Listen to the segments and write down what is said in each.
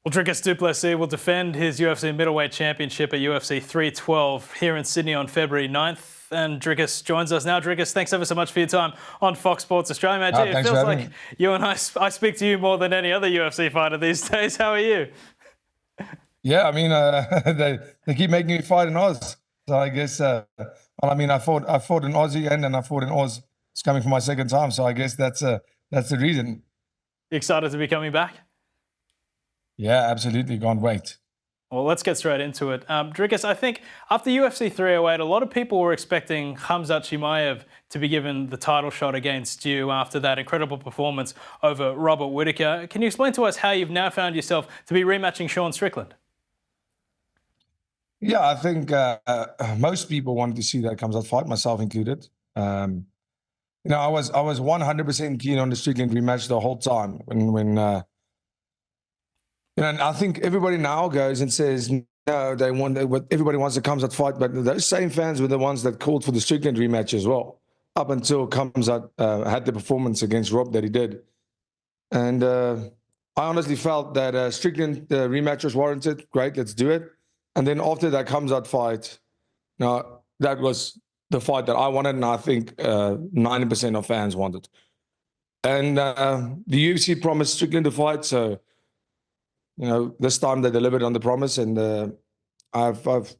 Well, Dricus du Plessis will defend his UFC middleweight championship at UFC 312 here in Sydney on February 9th. And Dricus joins us now. Dricus, thanks ever so much for your time on Fox Sports Australia. Mate, it feels like you and I speak to you more than any other UFC fighter these days. How are you? Yeah, I mean, they keep making me fight in Oz. So I guess, I fought in Aussie and then I fought in Oz. It's coming for my second time. So I guess that's the reason. You excited to be coming back? Yeah, absolutely. Can't wait. Well, let's get straight into it. Dricus, I think after UFC 308, a lot of people were expecting Khamzat to be given the title shot against you after that incredible performance over Robert Whittaker. Can you explain to us how you've now found yourself to be rematching Sean Strickland? Yeah, I think most people wanted to see that Khamzat fight, myself included. I was 100% keen on the Strickland rematch the whole time. And I think everybody now goes and says, no, everybody wants a Khamzat fight, but those same fans were the ones that called for the Strickland rematch as well, up until Khamzat had the performance against Rob that he did. And I honestly felt that Strickland rematch was warranted. Great, let's do it. And then after that Khamzat fight, that was the fight that I wanted, and I think 90% of fans wanted. And the UFC promised Strickland to fight, so this time they delivered on the promise, and I don't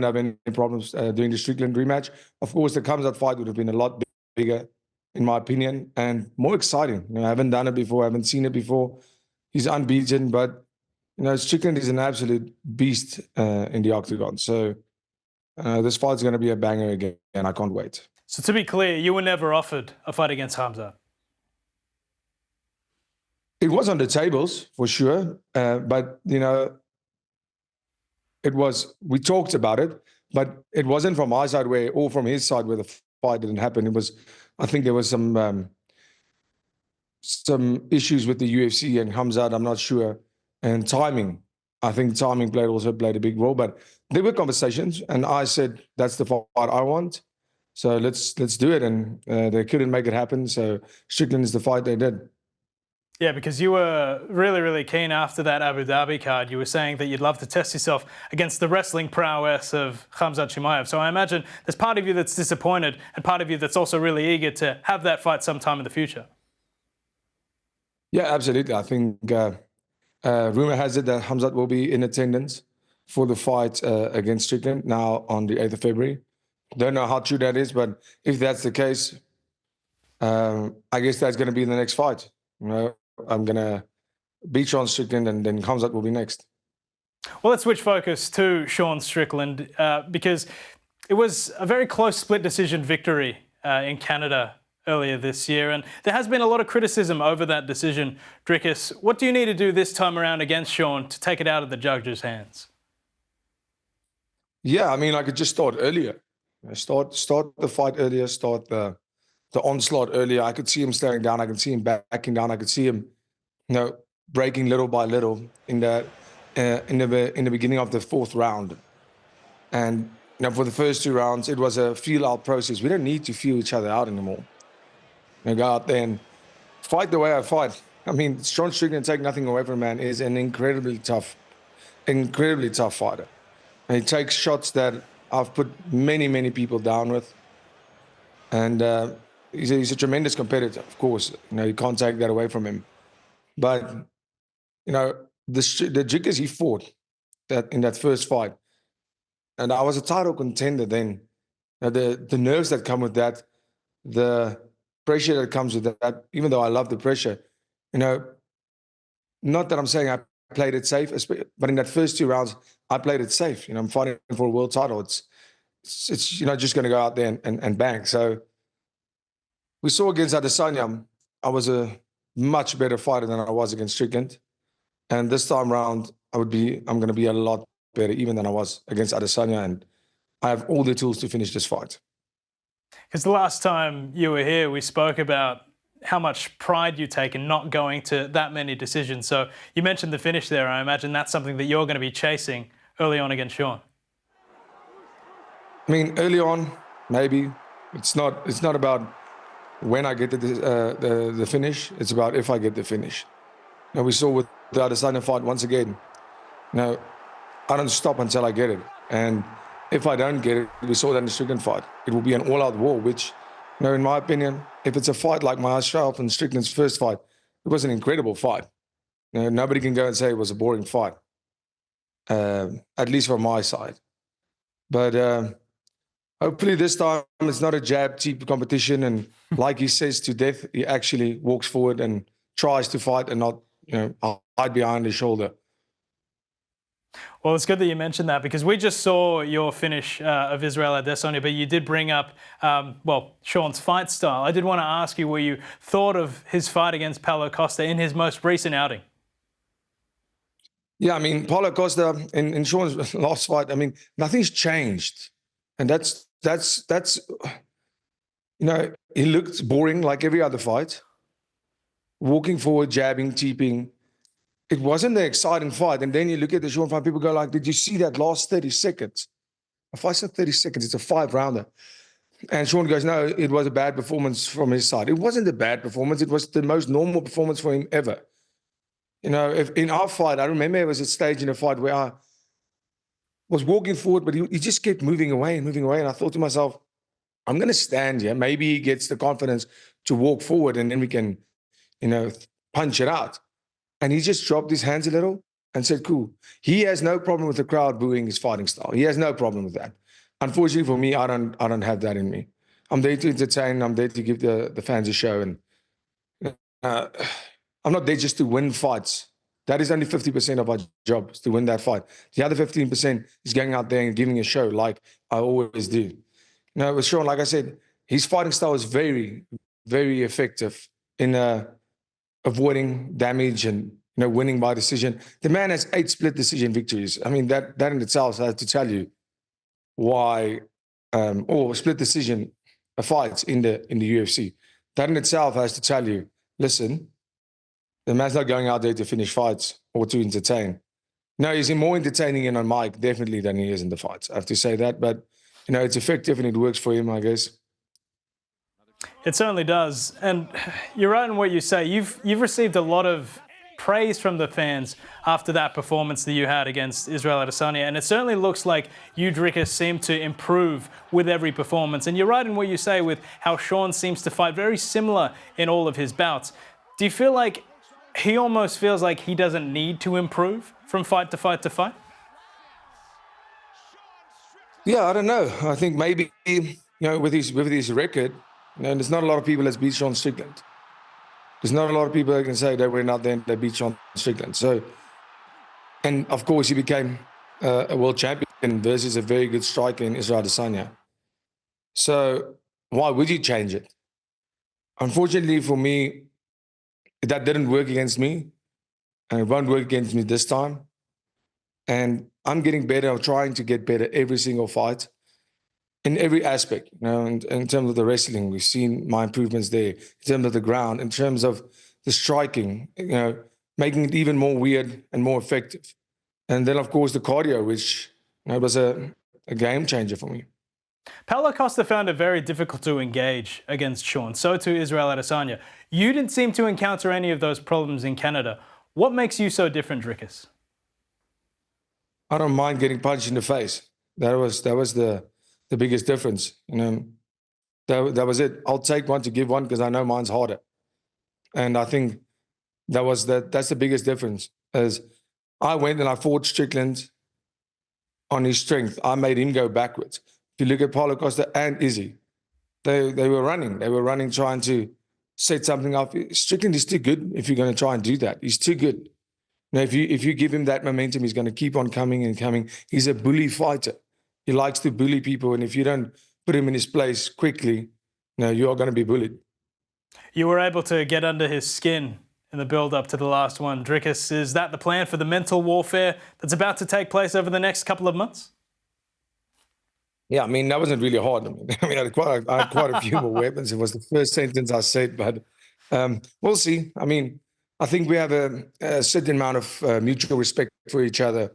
have any problems doing the Strickland rematch. Of course, the Khamzat fight would have been a lot bigger, in my opinion, and more exciting. I haven't done it before, I haven't seen it before. He's unbeaten, but Strickland is an absolute beast in the octagon. So this fight's going to be a banger again, and I can't wait. So to be clear, you were never offered a fight against Khamzat? It was on the tables for sure, but we talked about it, but it wasn't from my side or from his side where the fight didn't happen. I think there was some issues with the UFC and Khamzat, I'm not sure, and timing. I think timing also played a big role, but there were conversations, and I said that's the fight I want, so let's do it, and they couldn't make it happen. So Strickland is the fight they did. Yeah, because you were really, really keen after that Abu Dhabi card. You were saying that you'd love to test yourself against the wrestling prowess of Khamzat. So I imagine there's part of you that's disappointed and part of you that's also really eager to have that fight sometime in the future. Yeah, absolutely. I think rumor has it that Khamzat will be in attendance for the fight against Strickland now on the 8th of February. Don't know how true that is, but if that's the case, I guess that's going to be the next fight. I'm going to beat Sean Strickland, and then Khamzat will be next. Well, let's switch focus to Sean Strickland because it was a very close split decision victory in Canada earlier this year, and there has been a lot of criticism over that decision. Dricus, what do you need to do this time around against Sean to take it out of the judges' hands? Yeah, I could just start earlier. Start the fight earlier, start the onslaught earlier. I could see him staring down. I could see him backing down. I could see him, breaking little by little in the beginning of the 4th round. And for the first 2 rounds, it was a feel-out process. We don't need to feel each other out anymore. Go out there and fight the way I fight. Sean Strickland, take nothing away from him, man, is an incredibly tough fighter. And he takes shots that I've put many, many people down with. And he's a tremendous competitor, of course. You can't take that away from him. But, the Dricus he fought in that first fight, and I was a title contender then. The nerves that come with that, the pressure that comes with that, even though I love the pressure, not that I'm saying I played it safe, but in that first 2 rounds, I played it safe. I'm fighting for a world title. It's just going to go out there and bang. So we saw against Adesanya, I was a much better fighter than I was against Strickland. And this time around, I'm going to be a lot better even than I was against Adesanya. And I have all the tools to finish this fight. Because the last time you were here, we spoke about how much pride you take in not going to that many decisions. So you mentioned the finish there. I imagine that's something that you're going to be chasing early on against Sean. Early on, maybe. It's not about when I get the finish. It's about if I get the finish. We saw with the Adesanya fight once again. I don't stop until I get it. And if I don't get it, we saw that in the Strickland fight. It will be an all-out war, which, in my opinion, if it's a fight like myself and Strickland's first fight, it was an incredible fight. Nobody can go and say it was a boring fight, at least from my side. But hopefully this time it's not a jab cheap competition, and like he says to death, he actually walks forward and tries to fight and not, hide behind his shoulder. Well, it's good that you mentioned that, because we just saw your finish of Israel Adesanya, but you did bring up, Sean's fight style. I did want to ask you what you thought of his fight against Paulo Costa in his most recent outing. Yeah, Paulo Costa in Sean's last fight, nothing's changed. And that's he looked boring like every other fight. Walking forward, jabbing, cheaping. It wasn't an exciting fight. And then you look at the Sean fight, people go like, did you see that last 30 seconds? If I said 30 seconds, it's a 5-rounder. And Sean goes, no, it was a bad performance from his side. It wasn't a bad performance. It was the most normal performance for him ever. If in our fight, I remember there was a stage in the fight where I was walking forward, but he just kept moving away and moving away. And I thought to myself, I'm going to stand here. Maybe he gets the confidence to walk forward and then we can, punch it out. And he just dropped his hands a little and said, cool. He has no problem with the crowd booing his fighting style. He has no problem with that. Unfortunately for me, I don't have that in me. I'm there to entertain. I'm there to give the fans a show. And I'm not there just to win fights. That is only 50% of our job, is to win that fight. The other 15% is going out there and giving a show like I always do. With Sean, like I said, his fighting style is very, very effective in avoiding damage and winning by decision. The man has 8 split decision victories. That in itself has to tell you why, or split decision fights in the UFC. That in itself has to tell you, listen, the man's not going out there to finish fights or to entertain. No, he's more entertaining in on mic, definitely, than he is in the fights. I have to say that, but it's effective and it works for him, I guess. It certainly does. And you're right in what you say. You've received a lot of praise from the fans after that performance that you had against Israel Adesanya. And it certainly looks like you, Dricus, seem to improve with every performance. And you're right in what you say with how Sean seems to fight very similar in all of his bouts. Do you feel like he almost feels like he doesn't need to improve from fight to fight to fight? Yeah, I don't know. I think maybe, with his record, there's not a lot of people that's beat Sean Strickland. There's not a lot of people that can say they went out there and they beat Sean Strickland. So, and of course, he became a world champion versus a very good striker in Israel Adesanya. So, why would you change it? Unfortunately for me, that didn't work against me, and it won't work against me this time. And I'm getting better. I'm trying to get better every single fight, in every aspect. In terms of the wrestling, we've seen my improvements there. In terms of the ground, in terms of the striking, making it even more weird and more effective. And then, of course, the cardio, which was a game changer for me. Paulo Costa found it very difficult to engage against Sean. So too Israel Adesanya. You didn't seem to encounter any of those problems in Canada. What makes you so different, Dricus? I don't mind getting punched in the face. That was the biggest difference. That was it. I'll take one to give one because I know mine's harder. And I think that's the biggest difference. As I went and I fought Strickland on his strength. I made him go backwards. If you look at Paulo Costa and Izzy, they were running. They were running, trying to set something up. Strickland is too good if you're going to try and do that. He's too good. If you give him that momentum, he's going to keep on coming and coming. He's a bully fighter. He likes to bully people, and if you don't put him in his place quickly, you are going to be bullied. You were able to get under his skin in the build-up to the last one. Dricus, is that the plan for the mental warfare that's about to take place over the next couple of months? Yeah, that wasn't really hard. I had quite a few more weapons. It was the first sentence I said, but we'll see. I think we have a certain amount of mutual respect for each other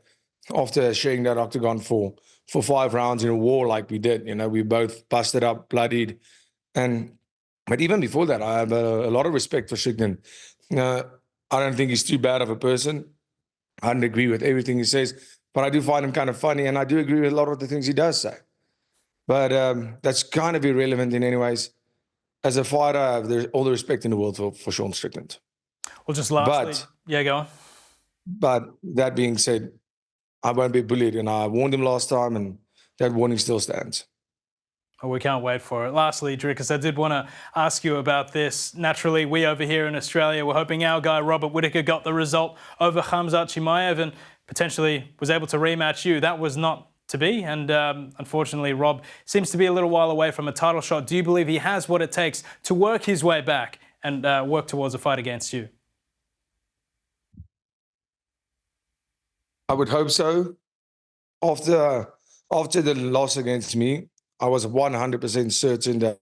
after sharing that octagon for 5 rounds in a war like we did. We both busted up, bloodied. But even before that, I have a lot of respect for Strickland. I don't think he's too bad of a person. I don't agree with everything he says, but I do find him kind of funny, and I do agree with a lot of the things he does say. But that's kind of irrelevant in any ways. As a fighter, I have all the respect in the world for Sean Strickland. Well, just lastly, yeah, go on. But that being said, I won't be bullied, and I warned him last time, and that warning still stands. Oh, we can't wait for it. Lastly, Dricus, I did want to ask you about this. Naturally, we over here in Australia were hoping our guy Robert Whittaker got the result over Khamzat Chimaev and potentially was able to rematch you. That was not to be, and unfortunately, Rob seems to be a little while away from a title shot. Do you believe he has what it takes to work his way back and work towards a fight against you? I would hope so. After the loss against me, I was 100% certain that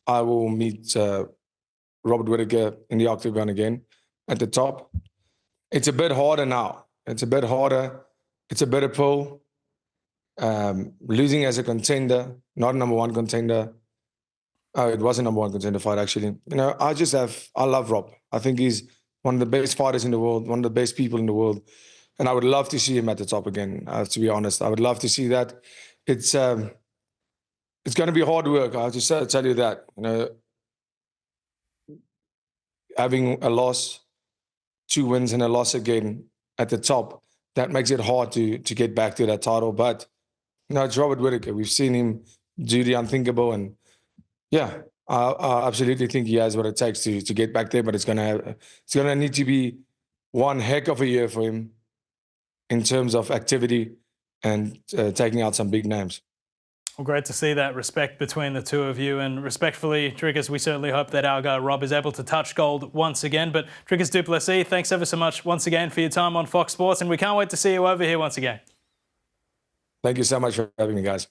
I will meet Robert Whittaker in the octagon again at the top. It's a bit harder now. It's a bit harder. It's a better pull. Losing as a contender, not a number one contender. Oh, it was a number one contender fight, actually. You know, I love Rob. I think he's one of the best fighters in the world, one of the best people in the world. And I would love to see him at the top again, to be honest. I would love to see that. It's going to be hard work. I have to tell you that. You know, having a loss, 2 wins and a loss again at the top, that makes it hard to get back to that title. But you know, it's Robert Whittaker. We've seen him do the unthinkable, and yeah, I absolutely think he has what it takes to get back there. But it's gonna need to be one heck of a year for him in terms of activity and taking out some big names. Well, great to see that respect between the two of you, and respectfully, Dricus, we certainly hope that our guy Rob is able to touch gold once again. But Dricus du Plessis, thanks ever so much once again for your time on Fox Sports, and we can't wait to see you over here once again. Thank you so much for having me, guys.